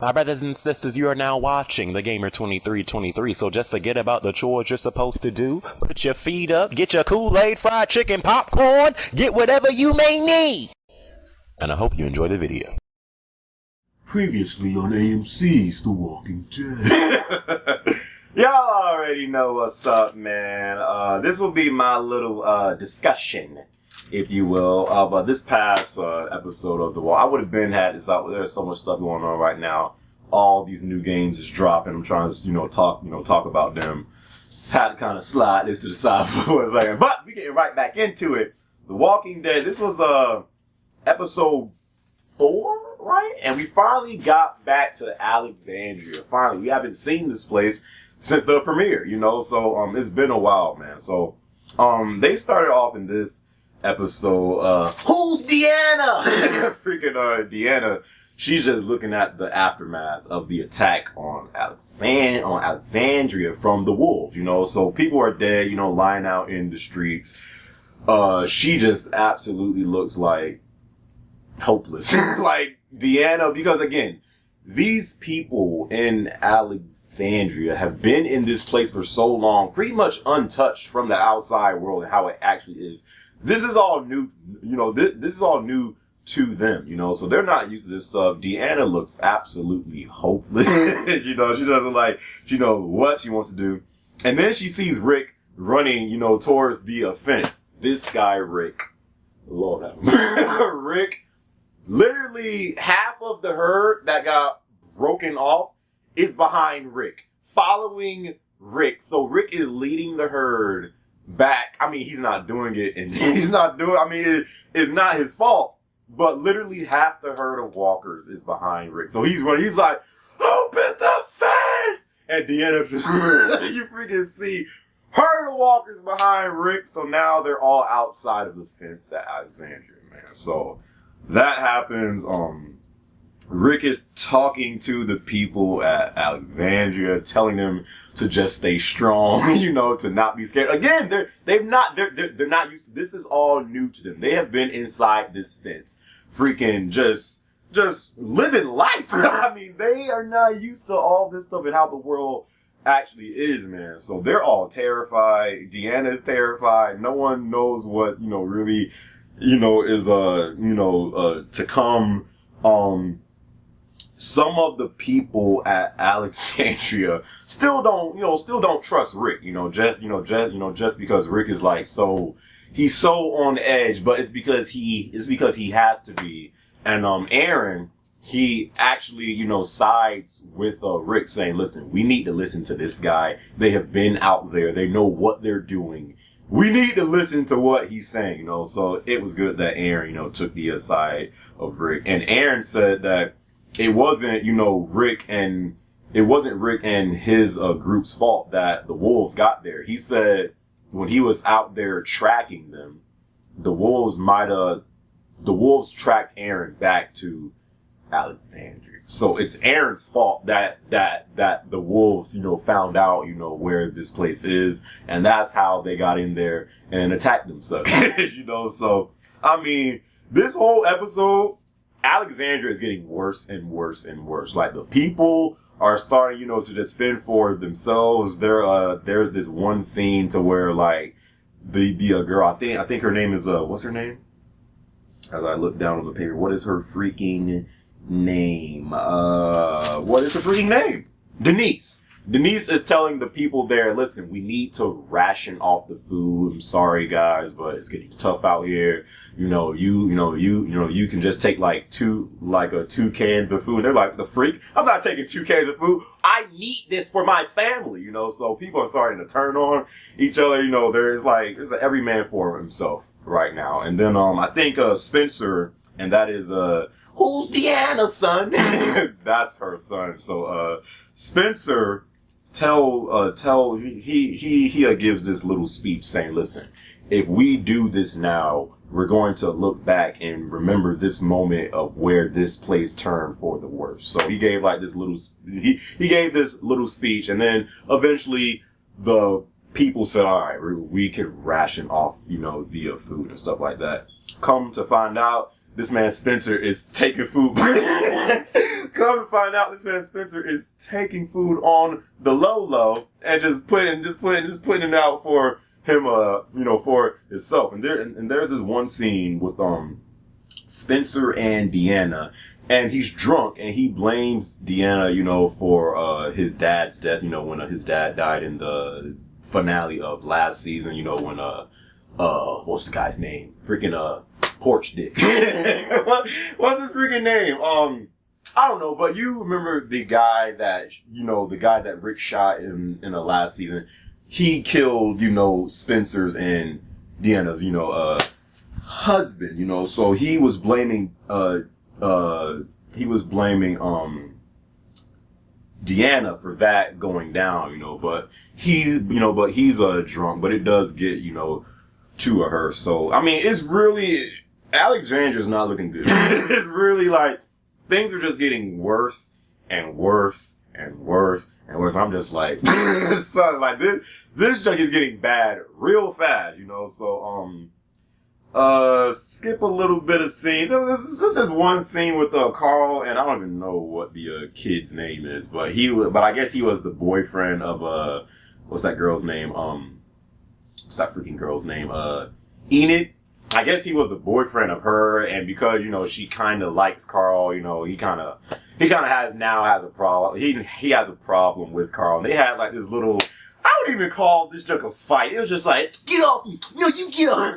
My brothers and sisters, you are now watching The Gamer 2323, so just forget about the chores you're supposed to do. Put your feet up, get your Kool-Aid, fried chicken, popcorn, get whatever you may need. And I hope you enjoy the video. Previously on AMC's The Walking Dead. Y'all already know what's up, man. This will be my little discussion, if you will, of this past episode of The Wall. I would have had this out. There's so much stuff going on right now. All these new games is dropping. I'm trying to, talk about them. Had to kind of slide this to the side for a second, but we get right back into it. The Walking Dead. This was episode 4, right? And we finally got back to Alexandria. Finally, we haven't seen this place since the premiere, so it's been a while, man. So they started off in this episode, who's Deanna? Freaking Deanna, she's just looking at the aftermath of the attack on Alexandria from the wolves, so people are dead, lying out in the streets. She just absolutely looks like hopeless. Like Deanna, because again, these people in Alexandria have been in this place for so long, pretty much untouched from the outside world and how it actually is. This is all new, this is all new to them, so they're not used to this stuff. Deanna looks absolutely hopeless. She doesn't what she wants to do. And then she sees Rick running, towards the fence. This guy, Rick, Lord have him. Rick, literally half of the herd that got broken off is behind Rick, following Rick. So Rick is leading the herd back. I mean, he's not doing it, and it's not his fault, but literally half the herd of walkers is behind Rick. So he's running. He's like, open the fence! And Deanna just, you freaking see herd of walkers behind Rick. So now they're all outside of the fence at Alexandria, man. So that happens. Rick is talking to the people at Alexandria, telling them to just stay strong, to not be scared. Again, they're not used to this. Is all new to them. They have been inside this fence, freaking just living life. I mean, they are not used to all this stuff and how the world actually is, man. So they're all terrified. Deanna is terrified. No one knows what, really, is, to come. Some of the people at Alexandria still don't trust Rick, just because Rick is like, he's so on edge, but it's because he has to be. And, Aaron, he actually, sides with, Rick, saying, listen, we need to listen to this guy. They have been out there. They know what they're doing. We need to listen to what he's saying, so it was good that Aaron, took the side of Rick. And Aaron said that it wasn't, Rick and his group's fault that the wolves got there. He said when he was out there tracking them, the wolves tracked Aaron back to Alexandria. So it's Aaron's fault that the wolves, found out, where this place is, and that's how they got in there and attacked themselves. So I mean, this whole episode, Alexandria is getting worse and worse and worse. Like, the people are starting, to just fend for themselves. There's this one scene to where, like, the girl, I think her name is, what's her name? As I look down on the paper, what is her freaking name? Denise. Denise is telling the people there, listen, we need to ration off the food. I'm sorry, guys, but it's getting tough out here. You can just take two cans of food. They're like, the freak? I'm not taking 2 cans of food. I need this for my family, so people are starting to turn on each other. There's an every man for himself right now. And then, I think, Spencer, and that is, who's Deanna's son? That's her son. So, Spencer he gives this little speech saying, listen, if we do this now, we're going to look back and remember this moment of where this place turned for the worse. So he gave he gave this little speech, and then eventually the people said, all right, we can ration off, the food and stuff like that. Come to find out, this man Spencer is taking food. Come to find out, this man Spencer is taking food on the low and just putting it out for him, for himself. And there's this one scene with Spencer and Deanna, and he's drunk and he blames Deanna, for his dad's death. When his dad died in the finale of last season. When what's the guy's name? Freaking Porch Dick. What's his freaking name? I don't know, but you remember the guy that Rick shot in the last season. He killed, Spencer's and Deanna's, husband, so he was blaming, Deanna for that going down, but he's drunk, but it does get, to her. So, I mean, it's really, Alexandria's not looking good. It's really like, things are just getting worse and worse and worse and worse. I'm just like, son, like this junk is getting bad real fast, so, skip a little bit of scenes. This is one scene with Carl, and I don't even know what the kid's name is, but I guess he was the boyfriend of what's that girl's name? What's that freaking girl's name? Enid. I guess he was the boyfriend of her, and because she kind of likes Carl, he kind of has a problem. He has a problem with Carl. And they had like this little. I wouldn't even call this joke a fight. It was just like, get off me. No, you get off.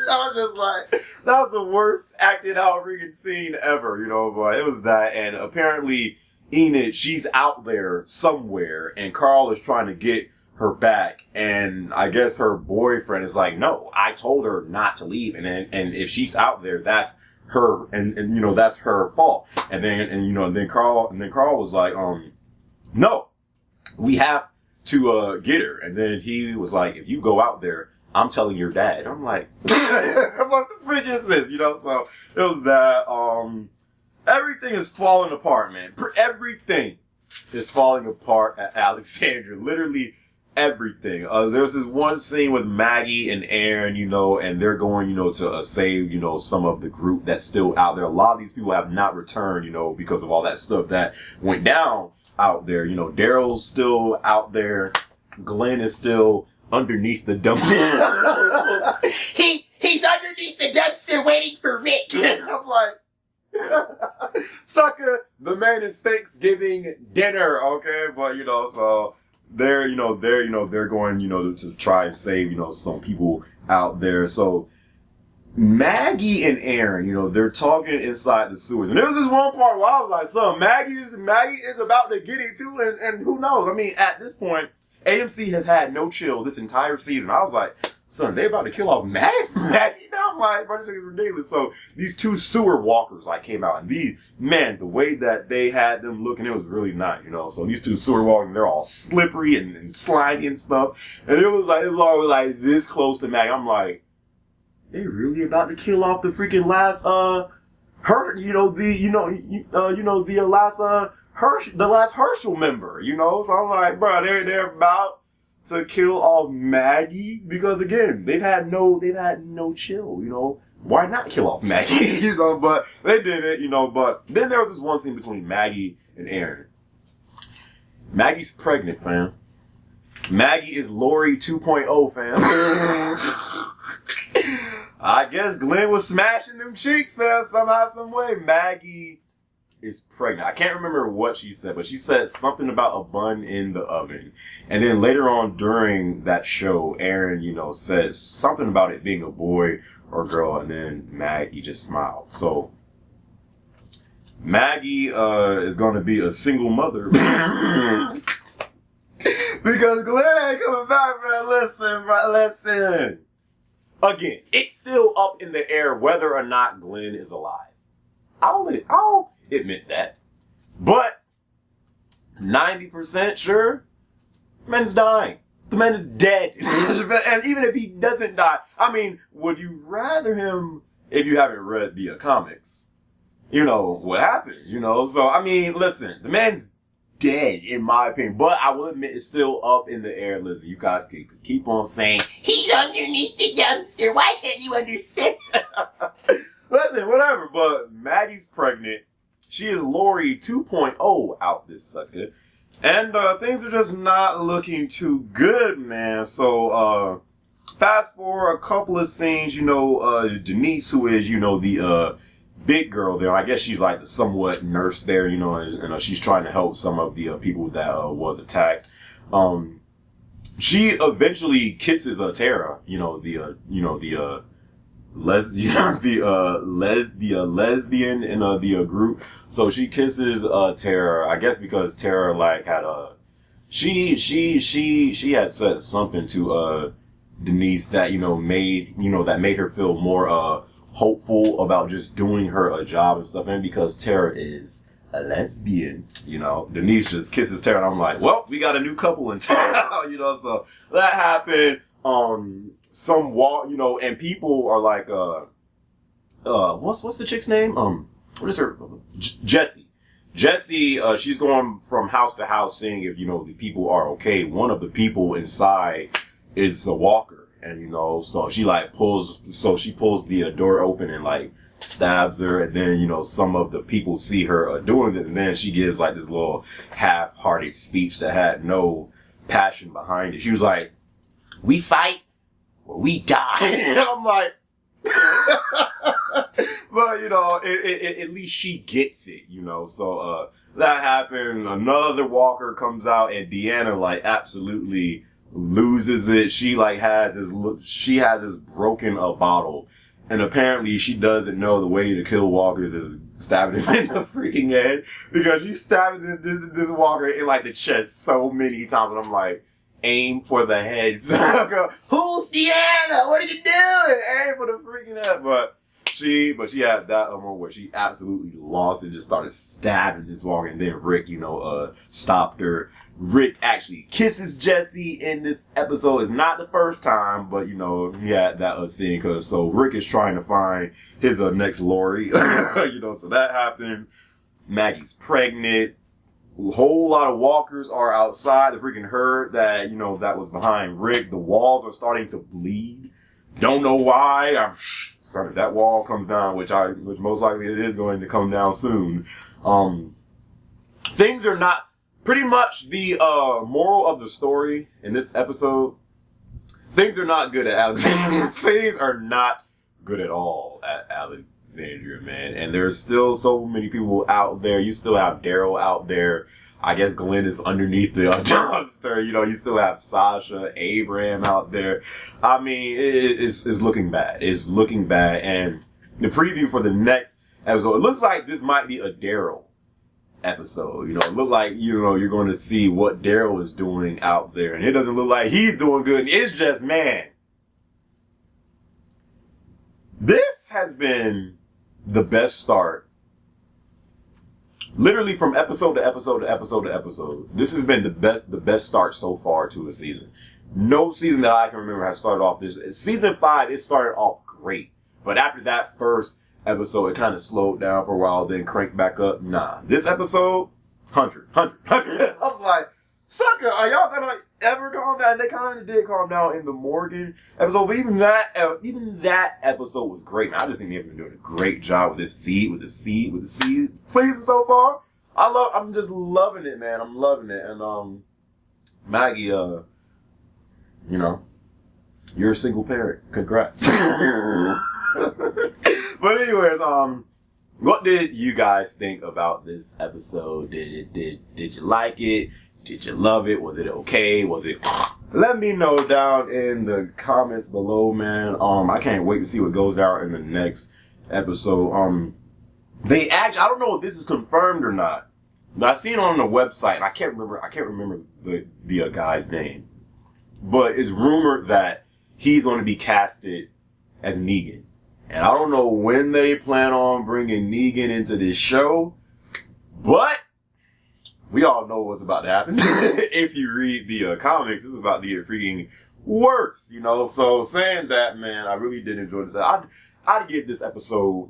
I was just like, that was the worst acted out freaking scene ever, but it was that. And apparently Enid, she's out there somewhere, and Carl is trying to get her back. And I guess her boyfriend is like, no, I told her not to leave. And if she's out there, that's her, and that's her fault. And then Carl was like, no, we have to get her. And then he was like, if you go out there, I'm telling your dad. I'm like, what the freak is this? So it was that. Everything is falling apart, man. Everything is falling apart at Alexandria. Literally everything. There's this one scene with Maggie and Aaron, and they're going, to save, some of the group that's still out there. A lot of these people have not returned, because of all that stuff that went down out there. Daryl's still out there. Glenn is still underneath the dumpster. He's underneath the dumpster waiting for Rick. I'm like, sucker, the man is Thanksgiving dinner, okay? But so they're going, to try and save, some people out there. So Maggie and Aaron, they're talking inside the sewers. And there was this one part where I was like, son, Maggie is about to get it too, and who knows? I mean, at this point, AMC has had no chill this entire season. I was like, son, they about to kill off Maggie? I'm like, bro, this is ridiculous. So these two sewer walkers came out, and the way that they had them looking, it was really nice, So these two sewer walkers, they're all slippery and slimy and stuff. And it was always like this close to Maggie. I'm like, they really about to kill off the freaking last the last Herschel member, So I'm like, bro, they're about to kill off Maggie, because again, they've had no chill, Why not kill off Maggie? But they did it, but then there was this one scene between Maggie and Aaron. Maggie's pregnant, fam. Maggie is Lori 2.0, fam. I guess Glenn was smashing them cheeks, man, somehow, some way. Maggie is pregnant. I can't remember what she said, but she said something about a bun in the oven. And then later on during that show, Aaron, said something about it being a boy or girl, and then Maggie just smiled. So Maggie is going to be a single mother. Because Glenn ain't coming back, man. Listen. Again, it's still up in the air whether or not Glenn is alive. I'll admit that. But 90% sure, the man's dying. The man is dead. And even if he doesn't die, I mean, would you rather him, if you haven't read the comics, what happened, So, I mean, listen, the man's dead, in my opinion. But I will admit, it's still up in the air. Listen, you guys can keep on saying, He's underneath the dumpster. Why can't you understand? Listen, whatever. But Maggie's pregnant. She is Lori 2.0 out this sucker. And things are just not looking too good, man. So fast forward a couple of scenes, Denise, who is, the big girl there. I guess she's like the somewhat nurse there, and she's trying to help some of the people that was attacked. She eventually kisses Tara, lesbian in the group. So she kisses Tara, I guess because Tara like had she had said something to Denise that made her feel more hopeful about just doing her job and stuff, and because Tara is a lesbian, Denise just kisses Tara, and I'm like, well, we got a new couple in town, so that happened. Some walk, and people are like, what's the chick's name? What is her? Jessie. Jessie, she's going from house to house seeing if, the people are okay. One of the people inside is a walker, and, so she pulls the door open and stabs her, and then, some of the people see her doing this, and then she gives this little half-hearted speech that had no passion behind it. She was like, we fight or we die. And I'm like, but at least she gets it, so that happened. Another walker comes out, and Deanna absolutely loses it. She has this broken broken and apparently she doesn't know the way to kill walkers is stabbing him in the freaking head, because she's stabbing this walker in the chest so many times, and I'm like, aim for the head. Who's Deanna? What are you doing? Aim for the freaking head. But she had that moment where she absolutely lost and just started stabbing this walker, and then Rick, stopped her. Rick actually kisses Jessie in this episode. It's not the first time, but he had that scene, so Rick is trying to find his next Lori. So that happened. Maggie's pregnant. A whole lot of walkers are outside the freaking herd that, that was behind Rick. The walls are starting to bleed. Don't know why. That wall comes down, which most likely it is going to come down soon. Things are not, pretty much the moral of the story in this episode, things are not good at Alexandria. Things are not good at all at Alexandria, man. And there's still so many people out there. You still have Daryl out there. I guess Glenn is underneath the dumpster. You still have Sasha, Abraham out there. I mean, it's looking bad. It's looking bad. And the preview for the next episode, it looks like this might be a Daryl episode. It look like, you're going to see what Daryl is doing out there. And it doesn't look like he's doing good. It's just, man, this has been the best start. Literally from episode to episode to episode to episode. This has been the best start so far to a season. No season that I can remember has started off this. Season 5, it started off great. But after that first episode, it kind of slowed down for a while, then cranked back up. Nah. This episode, 100. I'm like, sucker, are y'all gonna ever calm down? They kind of did calm down in the Morgan episode, but even that episode was great. Man, I just think they've been doing a great job with this season so far. I'm just loving it, man. I'm loving it. And Maggie, you're a single parent. Congrats. But anyways, what did you guys think about this episode? Did you like it? Did you love it? Was it okay? Was it? Let me know down in the comments below, man. I can't wait to see what goes out in the next episode. I don't know if this is confirmed or not, but I've seen it on the website, and I can't remember the guy's name, but it's rumored that he's going to be casted as Negan. And I don't know when they plan on bringing Negan into this show, but we all know what's about to happen. If you read the comics, it's about to get freaking worse, So saying that, man, I really did enjoy this. I'd give this episode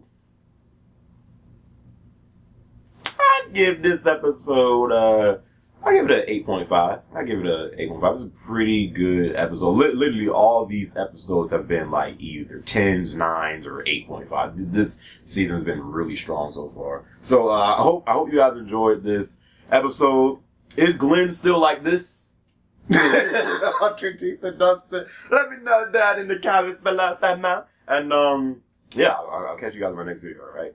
I give it an 8.5. I give it an 8.5. It's a pretty good episode. Literally, all these episodes have been like either 10s, 9s, or 8.5. This season's been really strong so far. So I hope you guys enjoyed this episode. Is Glenn still like this? Underneath the dumpster. Let me know down in the comments below, fam. And yeah, I'll catch you guys in my next video. All right.